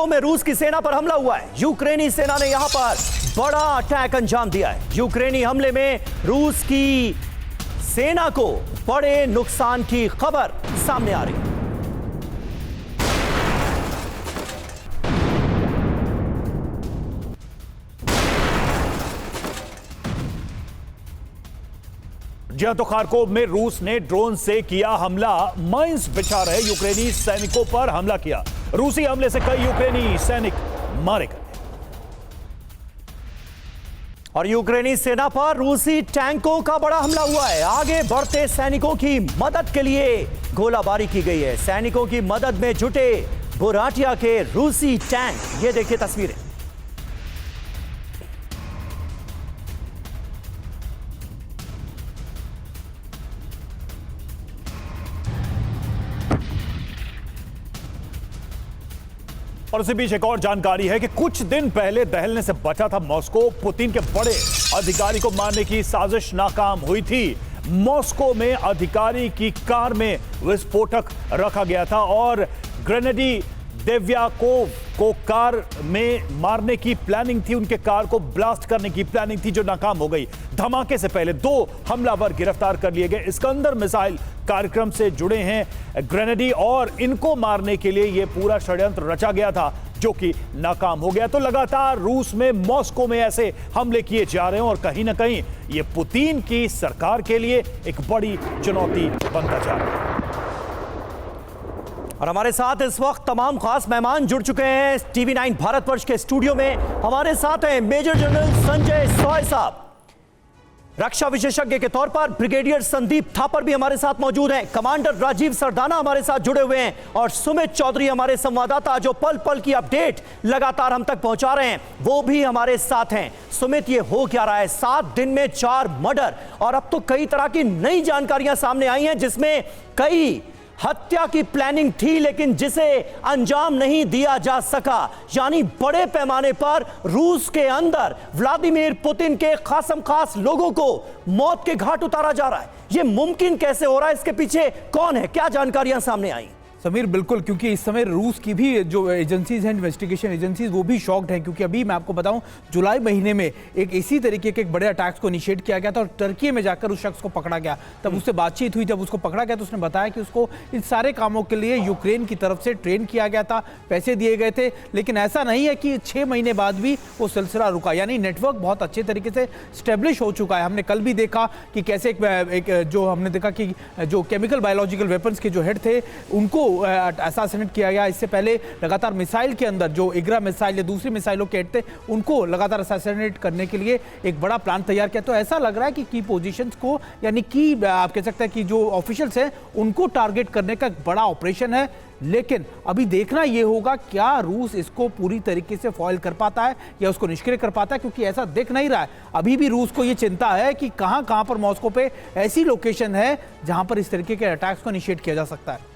Kharkov में रूस की सेना पर हमला हुआ है। यूक्रेनी सेना ने यहां पर बड़ा अटैक अंजाम दिया है। यूक्रेनी हमले में रूस की सेना को बड़े नुकसान की खबर सामने आ रही है। जी हां, तो खार्कोव में रूस ने ड्रोन से किया हमला। माइंस बिछा रहे यूक्रेनी सैनिकों पर हमला किया। रूसी हमले से कई यूक्रेनी सैनिक मारे गए और यूक्रेनी सेना पर रूसी टैंकों का बड़ा हमला हुआ है। आगे बढ़ते सैनिकों की मदद के लिए गोलाबारी की गई है। सैनिकों की मदद में जुटे बुराटिया के रूसी टैंक। ये देखिए तस्वीरें। और उसी बीच एक और जानकारी है कि कुछ दिन पहले दहलने से बचा था मॉस्को। पुतिन के बड़े अधिकारी को मारने की साजिश नाकाम हुई थी। मॉस्को में अधिकारी की कार में विस्फोटक रखा गया था और ग्रेनेडी देव्याकोव को कार में मारने की प्लानिंग थी। उनके कार को ब्लास्ट करने की प्लानिंग थी जो नाकाम हो गई। धमाके से पहले 2 हमलावर गिरफ्तार कर लिए गए। इस्कंदर मिसाइल कार्यक्रम से जुड़े हैं ग्रेनेडी और इनको मारने के लिए यह पूरा षड्यंत्र रचा गया था जो कि नाकाम हो गया। तो लगातार रूस में मॉस्को में ऐसे हमले किए जा रहे हैं और कहीं ना कहीं ये पुतिन की सरकार के लिए एक बड़ी चुनौती बनता जा रहा है। और हमारे साथ इस वक्त तमाम खास मेहमान जुड़ चुके हैं TV9 भारतवर्ष के स्टूडियो में। हमारे साथ हैं मेजर जनरल संजय सॉय साहब, रक्षा विशेषज्ञ के तौर पर ब्रिगेडियर संदीप थापर भी हमारे साथ मौजूद हैं, कमांडर राजीव सरदाना हमारे साथ जुड़े हुए हैं और सुमित चौधरी हमारे संवाददाता जो पल पल की अपडेट लगातार हम तक पहुंचा रहे हैं वो भी हमारे साथ हैं। सुमित, ये हो क्या रहा है? 7 दिन में 4 मर्डर और अब तो कई तरह की नई जानकारियां सामने आई हैं जिसमें कई हत्या की प्लानिंग थी लेकिन जिसे अंजाम नहीं दिया जा सका। यानी बड़े पैमाने पर रूस के अंदर व्लादिमीर पुतिन के खासम खास लोगों को मौत के घाट उतारा जा रहा है। यह मुमकिन कैसे हो रहा है? इसके पीछे कौन है? क्या जानकारियां सामने आई? समीर, बिल्कुल, क्योंकि इस समय रूस की भी जो एजेंसीज हैं, इन्वेस्टिगेशन एजेंसीज, वो भी शॉक्ड हैं क्योंकि अभी मैं आपको बताऊं जुलाई महीने में एक इसी तरीके के एक बड़े अटैक्स को इनिशिएट किया गया था और टर्की में जाकर उस शख्स को पकड़ा गया। तब उससे बातचीत हुई, जब उसको पकड़ा गया तो उसने बताया कि उसको इन सारे कामों के लिए यूक्रेन की तरफ से ट्रेन किया गया था, पैसे दिए गए थे। लेकिन ऐसा नहीं है कि 6 महीने बाद भी वो सिलसिला रुका, यानी नेटवर्क बहुत अच्छे तरीके से स्टेब्लिश हो चुका है। हमने कल भी देखा कि कैसे एक जो हमने देखा कि जो केमिकल बायोलॉजिकल वेपन्स के जो हेड थे उनको ऐसा किया गया। इससे पहले लगातार मिसाइल के अंदर जो इग्रा मिसाइल या दूसरी मिसाइलों के हेड थे उनको लगातार असैसिनेट करने के लिए एक बड़ा प्लान तैयार किया। तो ऐसा लग रहा है कि की पोजीशंस को, यानी कि आप कह सकते हैं कि जो ऑफिशियल्स हैं उनको टारगेट करने का एक बड़ा ऑपरेशन है। लेकिन अभी देखना यह होगा क्या रूस इसको पूरी तरीके से फॉइल कर पाता है या उसको निष्क्रिय कर पाता है, क्योंकि ऐसा दिख नहीं रहा है। अभी भी रूस को यह चिंता है कि कहां पर मॉस्को पे ऐसी लोकेशन है जहां पर इस तरीके के अटैक्स को इनिशिएट किया जा सकता है।